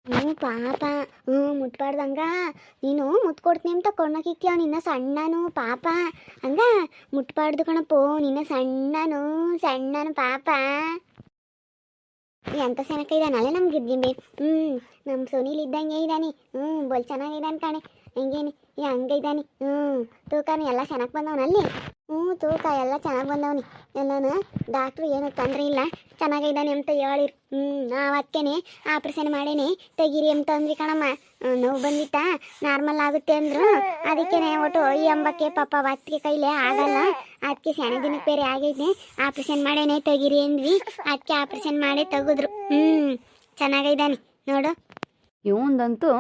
ಹ್ಞೂ ಪಾಪ. ಹ್ಞೂ ಮುಟ್ಬಾರ್ದಂಗ. ನೀನು ಮುತ್ಕೊಡ್ತೀನಿ ಅಂತ ಕೊಂಡೋಗಿಕ್ತೀಯ, ನಿನ್ನ ಸಣ್ಣನು ಪಾಪ. ಹಂಗ ಮುಟ್ಬಾರ್ದು ಕಣಪ್ಪೋ, ನಿನ್ನ ಸಣ್ಣನು ಸಣ್ಣನು ಪಾಪ. ಎಂತ ಸೆನಕ ಇದ್ದಾನಲ್ಲ ನಮ್ಮ ಗಿರ್ಜಿಂಬಿ. ನಮ್ಮ ಸುನೀಲ್ ಇದ್ದಂಗೆ ಇದ್ದಾನೆ. ಬಲ್ ಚೆನ್ನಾಗಿದ್ದಾನೆ ಕಣೆ. ಹೆಂಗೇನಿ ಹಂಗೆ ಇದ್ದಾನೆ. ತೂಕನು ಎಲ್ಲ ಚೆನ್ನಾಗಿ ಬಂದವನಲ್ಲಿ. ತೂಕ ಎಲ್ಲ ಚೆನ್ನಾಗಿ ಬಂದವನಿ. ಎಲ್ಲನ ಡಾಕ್ಟ್ರು ಏನೂ ತೊಂದರೆ ಇಲ್ಲ, ಚೆನ್ನಾಗಿದ್ದಾನೆ ಅಂತ ಹೇಳಿರು. ನಾವು ಅದಕ್ಕೇನೆ ಆಪ್ರೇಷನ್ ಮಾಡೇನೆ ತೆಗೀರಿ ಅಂತ ಅಂದ್ರಿ ಕಣಮ್ಮ. ನೋವು ಬಂದಿತ್ತಾ, ನಾರ್ಮಲ್ ಆಗುತ್ತೆ ಅಂದರು. ಅದಕ್ಕೇನೆ ಒಟ್ಟು ಈ ಅಂಬಕ್ಕೆ ಪಾಪ ಹೊತ್ತಿಗೆ ಕೈಲೇ ಆಗಲ್ಲ, ಅದಕ್ಕೆ ಸೆಣೆ ದಿನಕ್ಕೆ ಬೇರೆ ಆಗೈತೆ, ಆಪ್ರೇಷನ್ ಮಾಡೇನೆ ತೆಗೀರಿ ಅಂದ್ವಿ. ಅದಕ್ಕೆ ಆಪ್ರೇಷನ್ ಮಾಡಿ ತೆಗೆದ್ರು. ಚೆನ್ನಾಗಿದ್ದಾನೆ ನೋಡು. ಇವಂದಂತೂ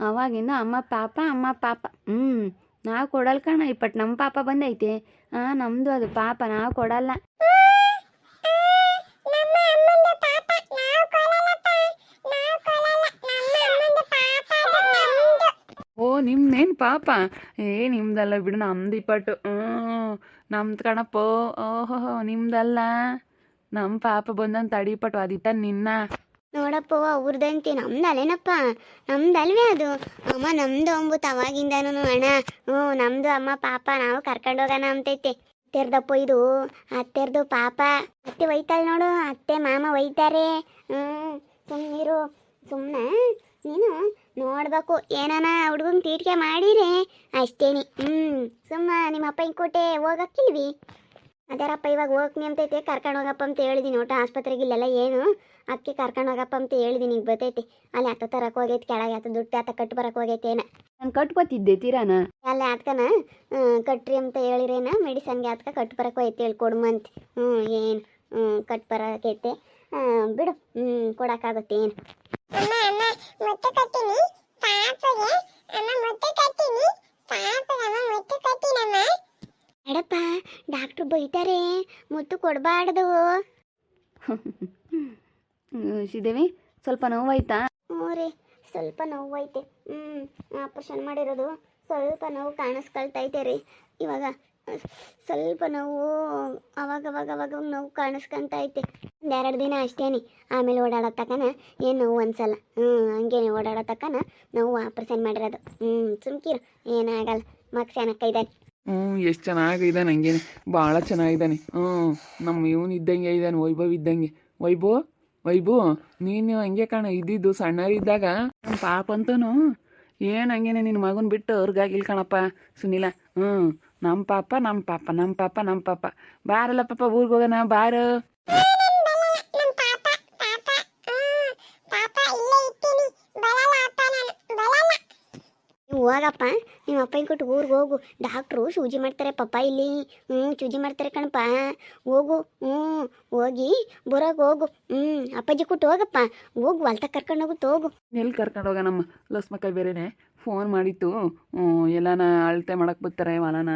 ಅವಾಗಿಂದ ಅಮ್ಮ ಪಾಪ ಅಮ್ಮ ಪಾಪ. ನಾವು ಕೊಡಲ್ಲ ಕಣ, ಇಪ್ಪಟ್ಟು ನಮ್ಮ ಪಾಪ ಬಂದೈತೆ. ನಮ್ಮದು ಅದು ಪಾಪ, ನಾವು ಕೊಡಲ್ಲ. ಓ ನಿಮ್ದೇನು ಪಾಪ? ನಿಮ್ದಲ್ಲ ಬಿಡು, ನಮ್ದು ಇಪ್ಪಟ್ಟು. ನಮ್ದು ಕಣಪ್ಪ. ಓಹೋ ನಿಮ್ದಲ್ಲ, ನಮ್ಮ ಪಾಪ ಬಂದಂತ ತಡಿಪಟ್ಟು ಅದಿತ್ತ ನಿನ್ನ. ನೋಡಪ್ಪ ಅವ್ರದಂತೆ, ನಮ್ದಲ್ಲೇನಪ್ಪ, ನಮ್ದಲ್ವೇ ಅದು. ಅಮ್ಮ ನಮ್ದು ಅಂಬುತ್ತ ಅವಾಗಿಂದನೂ ಅಣ್ಣ. ನಮ್ದು ಅಮ್ಮ ಪಾಪ, ನಾವು ಕರ್ಕೊಂಡು ಹೋಗೋಣ ಅಂತೈತೆ. ಅತ್ತೆರ್ದಪ್ಪ ಇದು, ಅತ್ತೆರ್ದು ಪಾಪ. ಅತ್ತೆ ಒಯ್ತಾಳೆ ನೋಡು, ಅತ್ತೆ ಮಾಮ ಒಯ್ತಾರೆ. ಸುಮ್ಮನಿರು, ಸುಮ್ಮನೆ ನೀನು ನೋಡ್ಬೇಕು. ಏನಾನ ಹುಡ್ಗಂಗೆ ತೀಟಿಕೆ ಮಾಡಿರಿ ಅಷ್ಟೇನಿ. ಸುಮ್ಮ ನಿಮ್ಮ ಅಪ್ಪ ಹಿಂಗೆ ಕೊಟ್ಟೆ ಹೋಗಕ್ಕಿಲ್ವಿ? ಅದಾರಪ್ಪ ಇವಾಗ ಹೋಗ್ನಿ ಅಂತೈತೆ, ಕರ್ಕೊಂಡು ಹೋಗಪ್ಪ ಅಂತ ಹೇಳಿದೀನಿ. ಒಟ್ಟು ಆಸ್ಪತ್ರೆಗೆ ಇಲ್ಲೆಲ್ಲ ಏನು, ಅದಕ್ಕೆ ಕರ್ಕೊಂಡು ಹೋಗಪ್ಪ ಅಂತ ಹೇಳಿದೀನಿ. ಈಗ ಬರ್ತೈತಿ ಅಲ್ಲಿ ಹತ್ತ ತರಕ್ಕೆ ಹೋಗೈತೆ, ಕೆಳಗೆ ಹತ್ತ ದುಡ್ಡು ಹತ್ತ ಕಟ್ಟು ಬರಕ್ಕೆ ಹೋಗೈತೆ. ಏನ ನಾನು ಕಟ್ಕೊತಿದ್ದೆ ತೀರಾನ ಅಲ್ಲೇ ಅದಕ್ಕನ ಕಟ್ರಿ ಅಂತ ಹೇಳಿರೇನ, ಮೆಡಿಸನ್ಗೆ ಅದಕ್ಕೆ ಕಟ್ಟು ಬರಕ್ಕೆ ಹೋಯ್ತು ಹೇಳ್ಕೊಡ್ಮಂತ. ಏನು ಕಟ್ಟು ಬರಕೈತೆ ಬಿಡು. ಕೊಡೋಕ್ಕಾಗುತ್ತೆ ಏನು. ಎಡಪ್ಪ ಡಾಕ್ಟ್ರು ಬೈತಾರೆ, ಮುತ್ತು ಕೊಡಬಾರ್ದು. ಶ್ರೀದೇವಿ ಸ್ವಲ್ಪ ನೋವಾಯ್ತಾ? ಹ್ಞೂ ರೀ, ಸ್ವಲ್ಪ ನೋವೈತೆ. ಆಪ್ರೇಷನ್ ಮಾಡಿರೋದು ಸ್ವಲ್ಪ ನೋವು ಕಾಣಿಸ್ಕೊಳ್ತೈತೆ ರೀ. ಇವಾಗ ಸ್ವಲ್ಪ ನೋವು ಅವಾಗ ನೋವು ಕಾಣಿಸ್ಕೊಂತೈತೆ. ಒಂದೆರಡು ದಿನ ಅಷ್ಟೇನಿ, ಆಮೇಲೆ ಓಡಾಡೋ ತಕ್ಕನ ಏನು ನೋವು ಅನ್ಸಲ್ಲ. ಹಂಗೇನೆ ಓಡಾಡೋ ತಕ್ಕನ ನೋವು ಆಪ್ರೇಷನ್ ಮಾಡಿರೋದು. ಸುಮ್ಕಿರು, ಏನಾಗಲ್ಲ. ಮಗ ಚೆನ್ನಾಗಿದ್ದಾನೆ. ಎಷ್ಟು ಚೆನ್ನಾಗಿದ್ದಾನೆ, ಹಂಗೇನೆ ಭಾಳ ಚೆನ್ನಾಗಿದ್ದಾನೆ. ನಮ್ಮ ಇವನು ಇದ್ದಂಗೆ ಇದ್ದಾನೆ, ವೈಭವ್ ಇದ್ದಂಗೆ. ವೈಭವ್ ನೀನು ಹಂಗೆ ಕಣ ಇದ್ದಿದ್ದು ಸಣ್ಣರಿದ್ದಾಗ. ನಮ್ಮ ಪಾಪ ಅಂತನೂ ಏನು ಹಂಗೇನೆ ನಿನ್ನ ಮಗನ ಬಿಟ್ಟು ಅವ್ರಿಗಾಗಿಲ್ಲ ಕಣಪ್ಪ ಸುನಿಲ. ನಮ್ಮ ಪಾಪ ನಮ್ಮ ಪಾಪ ನಮ್ಮ ಪಾಪ ನಮ್ಮ ಪಾಪ. ಬಾರಲ್ಲ ಪಾಪ ಊರಿಗೆ ಹೋಗೋಣ ಬಾರು. ಹೋಗಪ್ಪ, ನಿಮ್ಮ ಅಪ್ಪನ ಕೊಟ್ಟು ಊರಿಗೆ ಹೋಗು. ಡಾಕ್ಟ್ರು ಸೂಜಿ ಮಾಡ್ತಾರೆ ಪಾಪ ಇಲ್ಲಿ. ಸೂಜಿ ಮಾಡ್ತಾರೆ ಕಣಪ್ಪ. ಹೋಗು, ಹೋಗಿ ಬರೋಗಿ ಹೋಗು. ಅಪ್ಪಾಜಿ ಕೊಟ್ಟು ಹೋಗಪ್ಪ, ಹೋಗು. ಹೊಲ್ತ ಕರ್ಕೊಂಡು ಹೋಗುತ್ತ ಹೋಗು. ಎಲ್ಲಿ ಕರ್ಕೊಂಡು ಹೋಗ? ನಮ್ಮ ಲಸ್ ಮಕ್ಕ ಬೇರೆನೆ ಫೋನ್ ಮಾಡಿತ್ತು, ಎಲ್ಲಾನ ಅಳತೆ ಮಾಡಕ್ಕೆ ಬರ್ತಾರೆ ಹೊಲನ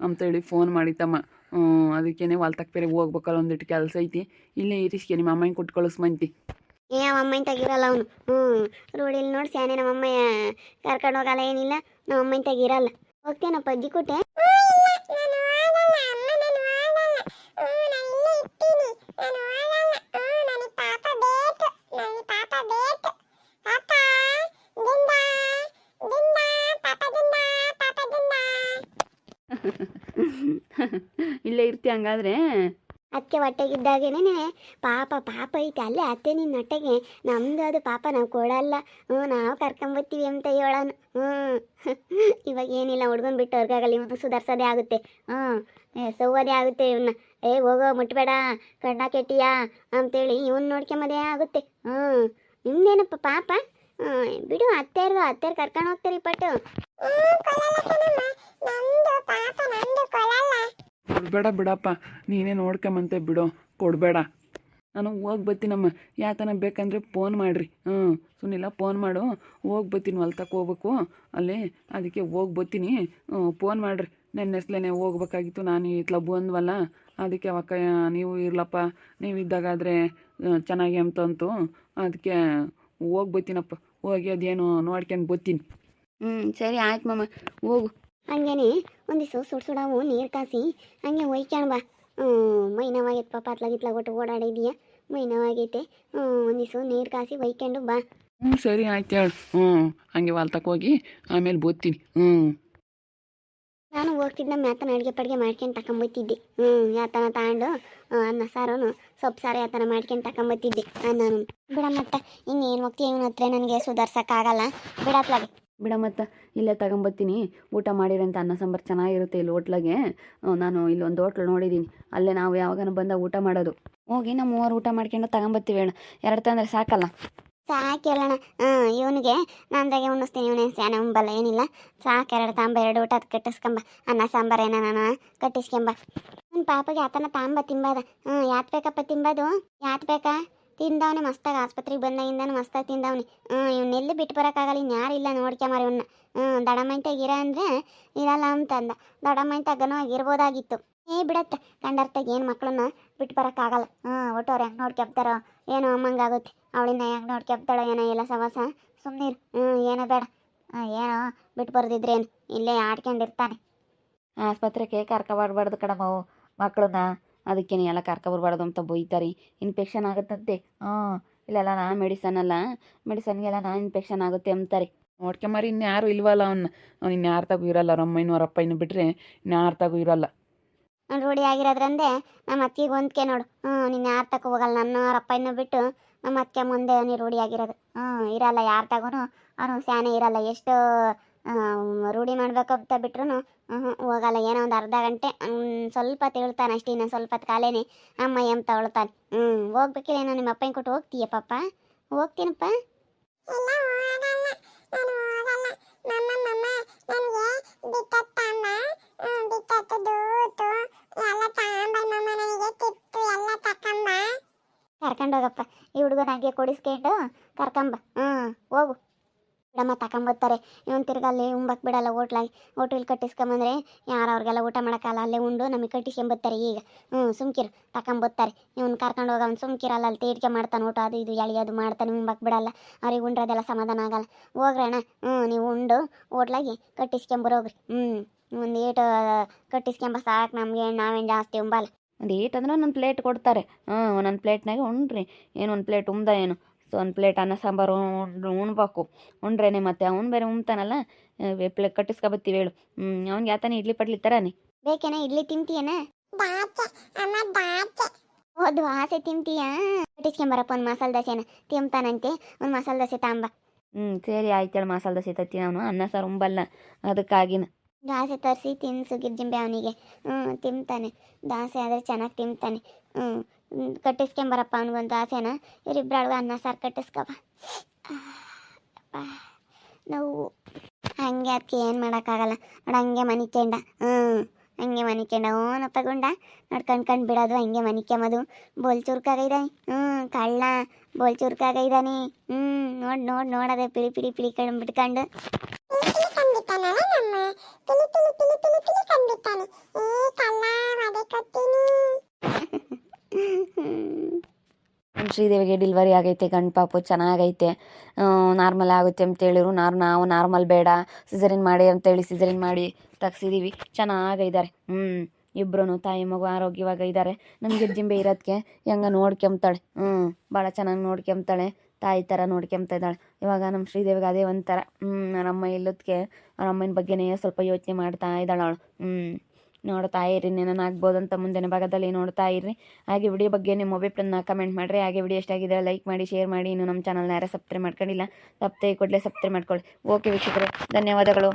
ಅಂತೇಳಿ ಫೋನ್ ಮಾಡಿತ್ತಮ್ಮ. ಅದಕ್ಕೇನೆ ಹೊಲ್ತಕ್ಕೆ ಬೇರೆ ಹೋಗ್ಬೇಕಲ್ಲ, ಒಂದಿಟ್ಟು ಕೆಲಸ ಐತಿ. ಇಲ್ಲೇ ಇರಿಸ್ಕೆ ನಿಮ್ಮ ಅಮ್ಮನ ಕೊಟ್ಟು ಕಳಿಸ್ಮಂತಿ. ನಮ್ಮ ಅಮ್ಮನ ತೆಗಿರಲ್ಲ ಅವನು. ರೋಡಿಲ್ಲಿ ನೋಡಿ ಸ್ಯಾನೆ ನಮ್ಮ ಅಮ್ಮ ಕರ್ಕೊಂಡು ಹೋಗಲ್ಲ, ಏನಿಲ್ಲ. ನಮ್ಮ ಅಮ್ಮನ ತೆಗಿರಲ್ಲ. ಹೋಗ್ತೇನಪ್ಪ ಅಜ್ಜಿ ಕೊಟ್ಟೆ. ಇಲ್ಲೇ ಇರ್ತಿ ಹಂಗಾದ್ರೆ? ಅದಕ್ಕೆ ಹೊಟ್ಟೆಗಿದ್ದಾಗೇನೆ ಪಾಪ ಐತೆ ಅಲ್ಲೇ ಅತ್ತೆ ನಿನ್ನ ಹೊಟ್ಟೆಗೆ. ನಮ್ದು ಅದು ಪಾಪ, ನಾವು ಕೊಡಲ್ಲ. ನಾವು ಕರ್ಕೊಂಬರ್ತೀವಿ ಅಂತ ಹೇಳೋಣ. ಇವಾಗ ಏನಿಲ್ಲ, ಹುಡ್ಗನ್ ಬಿಟ್ಟು ಅವ್ರಿಗಾಗಲ್ಲ. ಇವನು ಸುಧಾರಿಸೋದೇ ಆಗುತ್ತೆ. ಸೌವದೇ ಆಗುತ್ತೆ ಇವನ್ನ. ಹೋಗೋ ಮುಟ್ಬೇಡ, ಕಣ್ಣ ಕೆಟ್ಟಿಯಾ ಅಂತೇಳಿ ಇವನ್ ನೋಡ್ಕೊಂಬದೇ ಆಗುತ್ತೆ. ನಿಮ್ದೇನಪ್ಪ ಪಾಪ? ಬಿಡು, ಅತ್ತೆಯರು ಕರ್ಕೊಂಡು ಹೋಗ್ತಾರೆ ಪಟ್ಟು. ಕೊಡಬೇಡ ಬಿಡಪ್ಪ, ನೀನೇ ನೋಡ್ಕೊಂಬಂತೆ ಬಿಡು, ಕೊಡಬೇಡ. ನಾನು ಹೋಗಿ ಬರ್ತೀನಮ್ಮ. ಯಾತನ ಬೇಕಂದರೆ ಫೋನ್ ಮಾಡಿರಿ. ಸುನಿಲ್ಲ ಫೋನ್ ಮಾಡು, ಹೋಗಿ ಬರ್ತೀನಿ. ಹೊಲ್ತಕ್ಕೆ ಹೋಗ್ಬೇಕು ಅಲ್ಲಿ, ಅದಕ್ಕೆ ಹೋಗಿ ಬರ್ತೀನಿ. ಫೋನ್ ಮಾಡಿರಿ. ನನ್ನ ಹೆಸ್ಲೇನೆ ಹೋಗ್ಬೇಕಾಗಿತ್ತು, ನಾನು ಇತ್ಲ ಬಂದ್ವಲ್ಲ, ಅದಕ್ಕೆ ಅವಕ್ಕ ನೀವು ಇರ್ಲಪ್ಪ, ನೀವು ಇದ್ದಾಗಾದರೆ ಚೆನ್ನಾಗಿ ಅಂತಂತು. ಅದಕ್ಕೆ ಹೋಗಿ ಬರ್ತೀನಪ್ಪ. ಹೋಗಿ ಅದೇನು ನೋಡ್ಕೊಂಡು ಬರ್ತೀನಿ. ಸರಿ ಆಯ್ತು ಮಮ್ಮ, ಹೋಗು. ಹಂಗೇನೆ ಒಂದಿವ್ಸ ಸುಡ್ಸುಡವು ನೀರು ಕಾಸಿ ಹಂಗೆ ಒಯ್ಕೊಂಡು ಬಾ. ಮೈ ನೋವಾಗೈತೆ ಪಾಪ ಅತ್ಲಾಗಿತ್ಲಾಗ ಒಟ್ಟು ಓಡಾಡಿದೀಯ ಮೈ ನೋವಾಗೈತೆ ಒಂದು ದಿವಸ ನೀರು ಕಾಸಿ ಒಯ್ಕೊಂಡು ಬಾ. ಹ್ಞೂ ಸರಿ ಆಯ್ತು ಹೇಳು. ಹಂಗೆ ಹೊಲ್ತಕ್ಕೆ ಹೋಗಿ ಆಮೇಲೆ ಬೋಗ್ತೀನಿ. ನಾನು ಹೋಗ್ತಿದ್ದ ಯಾತನ ಅಡುಗೆ ಪಡ್ಗೆ ಮಾಡ್ಕೊಂಡು ತಗೊಂಬತ್ತಿದ್ದೆ. ಯಾತನ ತಗೊಂಡು ಅನ್ನ ಸಾರು ಸೊಪ್ಪು ಸಾರು ಯಾತನ ಮಾಡ್ಕೊಂಡು ತಗೊಂಬತ್ತಿದ್ದೆ. ನಾನು ಬಿಡ ಮತ್ತೆ ಇನ್ನೇನು ಹೋಗ್ತೀವಿ ಇವನ ಹತ್ರ ನನಗೆ ಸುಧಾರ್ಸೋಕ್ಕಾಗಲ್ಲ ಬಿಡತ್ಲಾಗೆ. ಬಿಡ ಮತ್ತು ಇಲ್ಲೇ ತಗೊಂಬತ್ತೀನಿ, ಊಟ ಮಾಡಿರಂತ ಅನ್ನ ಸಾಂಬಾರು ಚೆನ್ನಾಗಿರುತ್ತೆ ಇಲ್ಲಿ ಹೋಟ್ಲಾಗೆ. ನಾನು ಇಲ್ಲೊಂದು ಹೋಟ್ಲು ನೋಡಿದ್ದೀನಿ, ಅಲ್ಲೇ ನಾವು ಯಾವಾಗನ ಬಂದಾಗ ಊಟ ಮಾಡೋದು. ಹೋಗಿ ನಮ್ಮ ಮೂವರು ಊಟ ಮಾಡ್ಕೊಂಡು ತಗೊಂಬತ್ತೀವಿ ಹೇಳು. 2 ತಂದರೆ ಸಾಕಲ್ಲ? ಸಾಕೇಳೋಣ. ಇವನಿಗೆ ನಂದಾಗೆ ಉಣಿಸ್ತೀನಿ, ಇವನೇ ಸ್ಯಾನೆ ಉಂಬಲ್ಲ ಏನಿಲ್ಲ. ಸಾಕು 2 ತಾಂಬ 2 ಊಟ ಕಟ್ಟಿಸ್ಕೊಂಬ. ಅನ್ನ ಸಾಂಬಾರು ಏನೋ ನಾನು ಕಟ್ಟಿಸ್ಕೊಂಬ. ನನ್ನ ಪಾಪಗೆ ಆತನ ತಾಂಬ ತಿಂಬಾದ. ಯಾತ್ ಬೇಕಪ್ಪ ತಿಂಬದು? ಯಾತ್ ಬೇಕಾ? ತಿಂದವನೆ ಮಸ್ತಾಗ ಆಸ್ಪತ್ರೆಗೆ ಬಂದಾಗಿಂದಾನು ಮಸ್ತಾಗಿ ತಿಂದವನೆ. ಇವನ್ನೆಲ್ಲಿ ಬಿಟ್ಟು ಬರೋಕ್ಕಾಗಲ್ಲ, ಇನ್ಯಾರು ಇಲ್ಲ ನೋಡ್ಕೊಂಬಾರ ಇವನ್ನ. ದಡಮೈಂತಾಗ ಇರ ಅಂದರೆ ಇರಲ್ಲ ಅಂತಂದ. ದಡಮೈಂತಾಗನೂ ಆಗಿರ್ಬೋದಾಗಿತ್ತು. ಬಿಡತ್ತ ಕಂಡರ್ತಾಗ ಏನು ಮಕ್ಕಳನ್ನ ಬಿಟ್ಟು ಬರೋಕ್ಕಾಗಲ್ಲ. ಒಟ್ಟವ್ರು ಹೆಂಗೆ ನೋಡ್ಕೊಬ್ತಾರೋ ಏನೋ ಅಮ್ಮಂಗಾಗುತ್ತೆ. ಅವಳಿಂದ ಹೆಂಗೆ ನೋಡ್ಕೊಬ್ತಾಳೋ ಏನೋ ಎಲ್ಲ ಸವಾಸ. ಸುಮ್ಮನಿರು. ಏನೋ ಬೇಡ, ಏನೋ ಬಿಟ್ಟು ಬರ್ದಿದ್ರೇನು ಇಲ್ಲೇ ಆಡ್ಕೊಂಡಿರ್ತಾನೆ. ಆಸ್ಪತ್ರೆಗೆ ಕರ್ಕೊಬಾರ್ಬಾರ್ದು ಕಣಮ್ಮವು ಮಕ್ಕಳನ್ನ, ಅದಕ್ಕೆ ಎಲ್ಲ ಕರ್ಕೊಬರ್ಬಾರ್ದು ಅಂತ ಬೈತಾರೆ. ಇನ್ಫೆಕ್ಷನ್ ಆಗುತ್ತಂತೆ. ಇಲ್ಲೆಲ್ಲ ಮೆಡಿಸನ್ಗೆಲ್ಲ ಇನ್ಫೆಕ್ಷನ್ ಆಗುತ್ತೆ ಅಂತಾರೆ. ನೋಡ್ಕೊಂಬರಿ ಇನ್ಯಾರು ಇಲ್ವಲ್ಲ ಅವ್ನು ಇನ್ಯಾರ ತಗೋ ಇರಲ್ಲ. ಅವ್ರ ಅಮ್ಮನೂ ಅವ್ರ ಅಪ್ಪನೂ ಬಿಟ್ಟರೆ ಇನ್ಯಾರ ತಗೋ ಇರಲ್ಲ. ರೂಢಿ ಆಗಿರೋದ್ರಂದೆ ನಮ್ಮ ಅತ್ತಿಗೆ ಹೊಂದ್ಕೆ ನೋಡು. ನೀನು ಯಾರು ತಗೋ ಹೋಗಲ್ಲ. ನನ್ನ ಅವ್ರ ಅಪ್ಪನೂ ಬಿಟ್ಟು ನಮ್ಮ ಅತ್ತಿಗೆ ಮುಂದೆ ನೀನು ರೂಢಿ ಆಗಿರೋದು. ಇರಲ್ಲ ಯಾರು ತಗೋನು ಅವನು ಸ್ಯಾನೆ ಇರಲ್ಲ. ಎಷ್ಟು ರೂಢಿ ಮಾಡಬೇಕು ಅಂತ ಬಿಟ್ರು ಹೋಗಲ್ಲ. ಏನೋ ಒಂದು ಅರ್ಧ ಗಂಟೆ ಸ್ವಲ್ಪ ತಿಳ್ತಾನೆ ಅಷ್ಟೇ. ಇನ್ನೂ ಸ್ವಲ್ಪ ಹೊತ್ತು ಕಾಲೇನೆ ಅಮ್ಮ ಎಂ ತಗೊಳ್ತಾನೆ. ಹೋಗ್ಬೇಕಿಲ್ಲೇನೋ ನಿಮ್ಮ ಅಪ್ಪನ ಕೊಟ್ಟು ಹೋಗ್ತೀಯ ಪಾಪ? ಹೋಗ್ತೀನಪ್ಪ. ಕರ್ಕೊಂಡೋಗಪ್ಪ ಈ ಹುಡುಗನಾಗೆ ಕೊಡಿಸ್ಕೊಂಡು ಕರ್ಕೊಂಬ. ಹೋಗು ಬಿಡಮ್ಮ ತಗೊಂಬತ್ತಾರೆ. ಇವನು ತಿರ್ಗಲ್ಲಿ ಉಂಬಕ್ಕೆ ಬಿಡಲ್ಲ. ಹೋಟ್ಲಲ್ಲಿ ಕಟ್ಟಿಸ್ಕೊಂಬಂದ್ರೆ ಯಾರು ಅವ್ರಿಗೆಲ್ಲ ಊಟ ಮಾಡೋಕ್ಕಲ್ಲ, ಅಲ್ಲೇ ಉಂಡು ನಮಗೆ ಕಟ್ಟಿಸ್ಕೊಂಬತ್ತಾರೆ. ಈಗ ಸುಮ್ಕಿರು ತಗೊಂಬತ್ತಾರೆ. ಇವ್ನು ಕರ್ಕೊಂಡು ಹೋಗ ಅವ್ನು ಸುಮ್ಕಿರಲ್ಲ. ಅಲ್ಲಿ ತೇಡ್ಕೆ ಮಾಡ್ತಾನೆ ಊಟ ಅದು ಇದು ಎಳಿಯೋದು ಮಾಡ್ತಾನೆ. ಉಂಬಕ್ಕೆ ಬಿಡಲ್ಲ. ಅವ್ರಿಗೆ ಉಂಡ್ರದೆಲ್ಲ ಸಮಾಧಾನ ಆಗಲ್ಲ. ಹೋಗ್ರಣ್ಣ ನೀವು ಉಂಡು ಹೋಟ್ಲಾಗಿ ಕಟ್ಟಿಸ್ಕೊಂಬರೋಗ್ರಿ. ಒಂದು ಏಟು ಕಟ್ಟಿಸ್ಕೊಂಬ ಸಾಕು ನಮಗೆ. ನಾವೇನು ಜಾಸ್ತಿ ಉಂಬಲ್ಲ. ಒಂದು ಏಟಂದ್ರೆ ಒಂದೊಂದು ಪ್ಲೇಟ್ ಕೊಡ್ತಾರೆ. ಒಂದೊಂದು ಪ್ಲೇಟ್ನಾಗೆ ಉಣ್ರಿ. ಏನು ಒಂದು ಪ್ಲೇಟ್ ಉಮ್ದ ಏನು, ಸೊ ಒಂದು ಪ್ಲೇಟ್ ಅನ್ನ ಸಾಂಬಾರು ಉಣ್ಬೇಕು. ಉಂಡ್ರೇನೆ ಮತ್ತೆ ಅವ್ನು ಬೇರೆ ಉಣ್ತಾನಲ್ಲ. ಪ್ಲೇಟ್ ಕಟ್ಟಿಸ್ಕೊಬತ್ತೀವಿ ಹೇಳು. ಅವ್ನಿಗೆ ಯಾತಾನೆ ಇಡ್ಲಿ ಪಡ್ಲಿ ತರಾನಿ ಬೇಕೇನ? ಇಡ್ಲಿ ತಿಂತೀಯನ? ಓದು ಆಸೆ ತಿಂತೀಯಾ? ಕಟ್ಟಿಸ್ಕೊಂಬರಪ್ಪ ಒಂದು ಮಸಾಲೆ ದೋಸೆನ ತಿಂತಾನಂತೆ. ಒಂದು ಮಸಾಲೆ ದೋಸೆ ತಾಂಬ. ಸರಿ ಆಯ್ತೇಳಿ. ಮಸಾಲೆ ದೋಸೆ ತತ್ತೀನಿ. ಅವನು ಅನ್ನ ಸಾರು ಉಂಬಲ್ಲ, ಅದಕ್ಕಾಗಿನ ದಾಸೆ ತರಿಸಿ ತಿನ್ಸು ಗಿರ್ಜಿಂಬೆ ಅವನಿಗೆ. ತಿಂತಾನೆ. ದಾಸೆ ಆದರೆ ಚೆನ್ನಾಗಿ ತಿಂತಾನೆ. ಕಟ್ಟಿಸ್ಕೊಂಬರಪ್ಪ ಅವ್ನಿಗೊಂದು ದಾಸೆನ. ಇವರಿಬ್ಬರೊಳಗೆ ಅನ್ನ ಸಾರು ಕಟ್ಟಿಸ್ಕೊಬ. ನೋವು ಹಂಗೆ ಅದಕ್ಕೆ ಏನು ಮಾಡೋಕ್ಕಾಗಲ್ಲ ನೋಡು. ಹಂಗೆ ಮನಿಕೆಂಡ. ಹಂಗೆ ಮನಿಕೆಂಡ ಓನಪ್ಪ ಗುಂಡ ನೋಡ್ಕೊಂಡು ಬಿಡೋದು. ಹಂಗೆ ಮನಿಕೆಂಬದು. ಬೋಲ್ ಚುರ್ಕಾಗೈದಾನೆ. ಕಳ್ಳ ಬೋಲ್ ಚುರ್ಕಾಗೈದಾನೆ. ನೋಡೋದೆ ಪಿಳಿ ಪಿಳಿ ಪಿಳಿ ಕಣ್ಣು ಬಿಟ್ಕೊಂಡು ಶ್ರೀದೇವಿಗೆ ಡೆಲಿವರಿ ಆಗೈತೆ. ಗಂಡು ಪಾಪು ಚೆನ್ನಾಗೈತೆ. ನಾರ್ಮಲ್ ಆಗುತ್ತೆ ಅಂತೇಳಿರು. ನಾವು ನಾರ್ಮಲ್ ಬೇಡ ಸಿಸರಿನ್ ಮಾಡಿ ಅಂತೇಳಿ ಸಿಸರಿನ್ ಮಾಡಿ ತೆಗ್ಸಿದ್ದೀವಿ. ಚೆನ್ನಾಗಿದ್ದಾರೆ. ಇಬ್ಬರೂ ತಾಯಿ ಮಗು ಆರೋಗ್ಯವಾಗಿ ಇದ್ದಾರೆ. ನಮ್ಮ ಗಿರ್ಜಿಂಬೆ ಇರೋದಕ್ಕೆ ಹೆಂಗೆ ನೋಡ್ಕೊಂತಾಳೆ. ಭಾಳ ಚೆನ್ನಾಗಿ ನೋಡ್ಕೊಂತಾಳೆ. ತಾಯಿ ಥರ ನೋಡ್ಕೊಂತ ಇದ್ದಾಳೆ. ಇವಾಗ ನಮ್ಮ ಶ್ರೀದೇವಿಗೆ ಅದೇ ಒಂಥರ. ಅವರಮ್ಮ ಇಲ್ಲದಕ್ಕೆ ಅವರಮ್ಮನ ಬಗ್ಗೆನೇ ಸ್ವಲ್ಪ ಯೋಚನೆ ಮಾಡ್ತಾ ಇದ್ದಾಳೆ ಅವಳು. ನೋಡ್ತಾ ಇರ್ರಿ, ಏನೇನು ಆಗ್ಬೋದು ಅಂತ ಮುಂದಿನ ಭಾಗದಲ್ಲಿ ನೋಡ್ತಾ ಇರ್ರಿ. ಹಾಗೆ ವಿಡಿಯೋ ಬಗ್ಗೆ ನಿಮ್ಮ ಅಭಿಪ್ರಾಯನ ಕಮೆಂಟ್ ಮಾಡಿರಿ. ಹಾಗೆ ವಿಡಿಯೋ ಎಷ್ಟಾಗಿದೆ ಲೈಕ್ ಮಾಡಿ, ಶೇರ್ ಮಾಡಿ. ಇನ್ನು ನಮ್ಮ ಚಾನಲ್ನ ಯಾರು ಸಬ್ಸ್ಕ್ರೈಬ್ ಮಾಡ್ಕೊಂಡಿಲ್ಲ, ತಪ್ಪದೆ ಕೂಡಲೇ ಸಬ್ಸ್ಕ್ರೈಬ್ ಮಾಡ್ಕೊಳ್ಳಿ. ಓಕೆ ವೀಕ್ಷಕರೇ, ಧನ್ಯವಾದಗಳು.